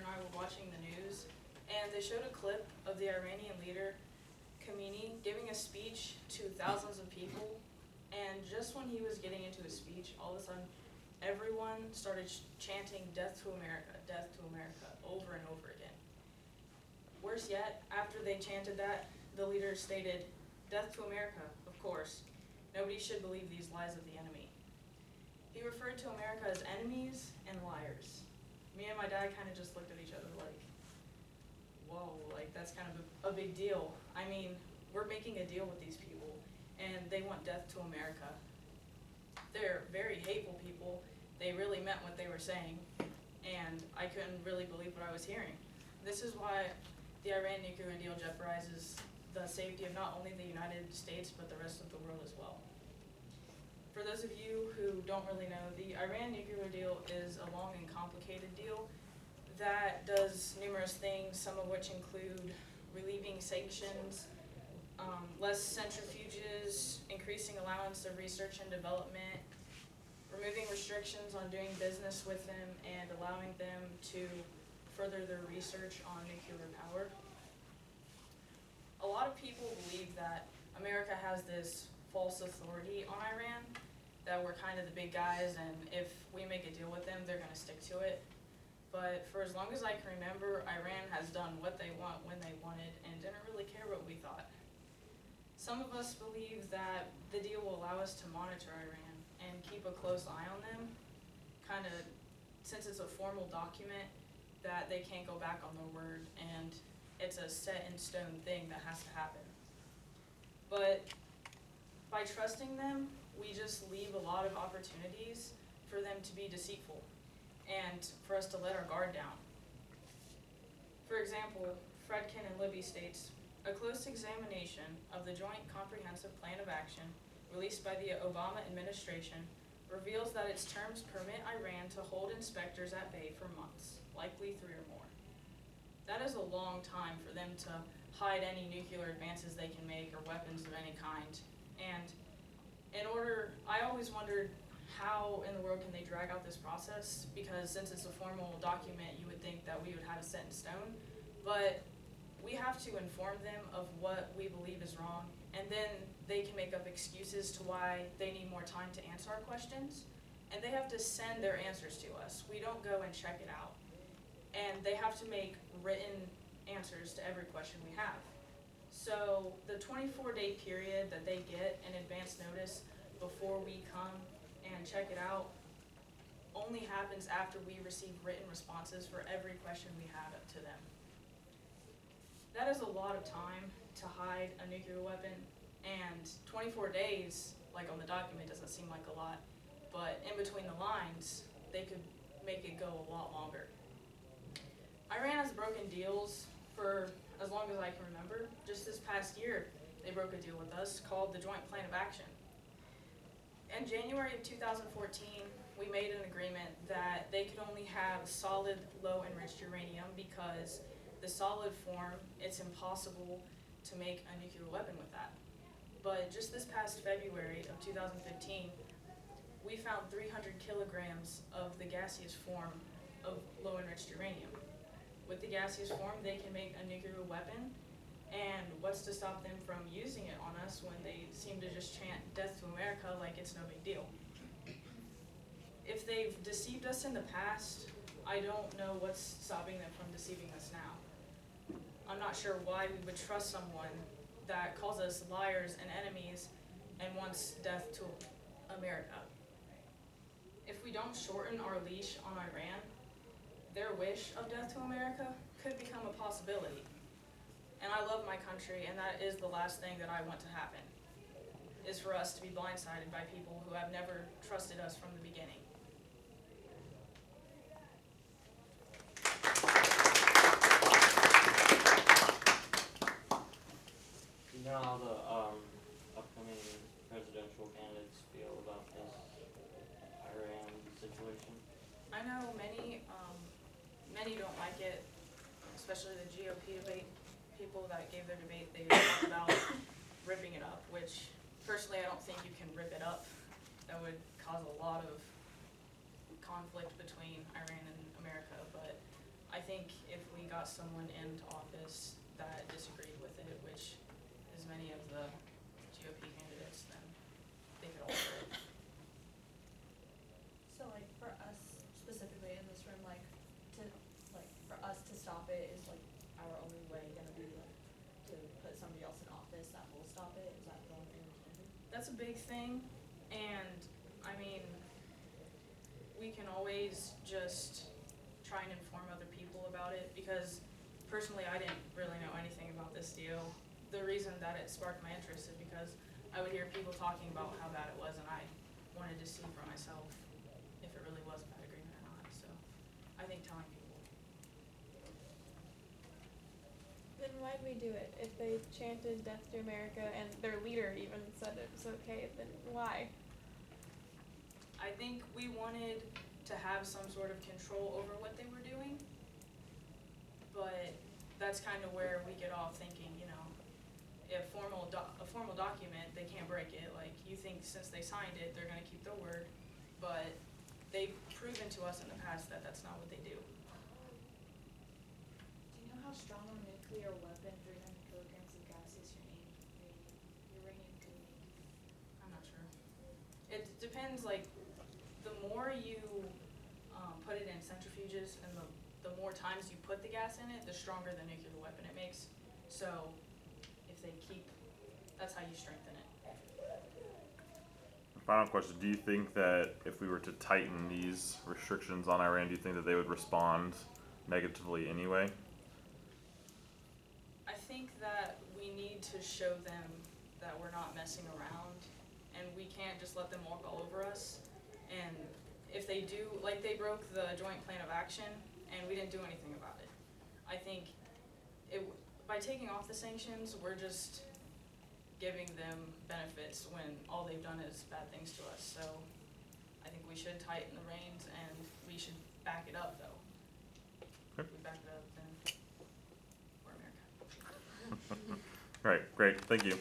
and I were watching the news, and they showed a clip of the Iranian leader, Khamenei, giving a speech to thousands of people, and just when he was getting into his speech, all of a sudden, everyone started chanting, "Death to America," over and over again. Worse yet, after they chanted that, the leader stated, "Death to America, of course. Nobody should believe these lies of the enemy." He referred to America as enemies and liars. Me and my dad kind of just looked at each other like, whoa, like that's kind of a big deal. I mean, we're making a deal with these people, and they want death to America. They're very hateful people. They really meant what they were saying, and I couldn't really believe what I was hearing. This is why the Iran nuclear deal jeopardizes the safety of not only the United States, but the rest of the world as well. For those of you who don't really know, the Iran nuclear deal is a long and complicated deal that does numerous things, some of which include relieving sanctions, less centrifuges, increasing allowance of research and development, removing restrictions on doing business with them, and allowing them to further their research on nuclear power. A lot of people believe that America has this false authority on Iran, that we're kind of the big guys, and if we make a deal with them, they're going to stick to it. But for as long as I can remember, Iran has done what they want when they wanted and didn't really care what we thought. Some of us believe that the deal will allow us to monitor Iran and keep a close eye on them, kind of since it's a formal document that they can't go back on their word, and it's a set in stone thing that has to happen. But by trusting them, we just leave a lot of opportunities for them to be deceitful and for us to let our guard down. For example, Fredkin and Libby states, "A close examination of the Joint Comprehensive Plan of Action released by the Obama administration reveals that its terms permit Iran to hold inspectors at bay for months, likely 3 or more. That is a long time for them to hide any nuclear advances they can make or weapons of any kind. And I always wondered how in the world can they drag out this process, because since it's a formal document, you would think that we would have it set in stone. But we have to inform them of what we believe is wrong, and then they can make up excuses to why they need more time to answer our questions, and they have to send their answers to us. We don't go and check it out. And they have to make written answers to every question we have. So the 24-day period that they get in advance notice before we come and check it out only happens after we receive written responses for every question we have to them. That is a lot of time to hide a nuclear weapon, and 24 days, like on the document, doesn't seem like a lot, but in between the lines, they could make it go a lot longer. Iran has broken deals for as long as I can remember. Just this past year, they broke a deal with us called the Joint Plan of Action. In January of 2014, we made an agreement that they could only have solid low-enriched uranium because the solid form, it's impossible to make a nuclear weapon with that. But just this past February of 2015, we found 300 kilograms of the gaseous form of low-enriched uranium. With the gaseous form, they can make a nuclear weapon, and what's to stop them from using it on us when they seem to just chant "Death to America" like it's no big deal? If they've deceived us in the past, I don't know what's stopping them from deceiving us now. I'm not sure why we would trust someone that calls us liars and enemies and wants death to America. If we don't shorten our leash on Iran, their wish of death to America could become a possibility. And I love my country, and that is the last thing that I want to happen, is for us to be blindsided by people who have never trusted us from the beginning. You know how the upcoming presidential candidates feel about this Iran situation? I know many don't like it, especially the GOP debate. People that gave their debate, they talked about ripping it up, which personally I don't think you can rip it up. That would cause a lot of conflict between Iran and America, but I think think if we got someone into office that disagreed with it, which is many of the GOP candidates, then they could alter it. So like for us specifically in this room, like for us to stop it is like our only way gonna be like to put somebody else in office that will stop it? Is that the only thing we can do? That's a big thing, and I mean, we can always just try and inform other people about it, because personally I didn't really know anything about this deal. The reason that it sparked my interest is because I would hear people talking about how bad it was, and I wanted to see for myself if it really was a bad agreement or not, so I think telling people. Then why'd we do it? If they chanted "Death to America" and their leader even said it was okay, then why? I think we wanted to have some sort of control over what they were doing, but that's kind of where we get off thinking, you know, a formal document, they can't break it. Like, you think since they signed it, they're gonna keep their word, but they've proven to us in the past that that's not what they do. Do you know how strong a nuclear weapon 300 kilograms of gas is uranium could make? I'm not sure. It depends, like, the more you put it in centrifuges and the more times you put the gas in it, the stronger the nuclear weapon it makes. So if they keep, that's how you strengthen it. Final question, do you think that if we were to tighten these restrictions on Iran, do you think that they would respond negatively anyway? I think that we need to show them that we're not messing around, and we can't just let them walk all over us. And if they do, like, they broke the joint plan of action, and we didn't do anything about it. I think by taking off the sanctions, we're just giving them benefits when all they've done is bad things to us. So I think we should tighten the reins, and we should back it up, though. Okay. If we back it up, then we're America. Right, great, thank you.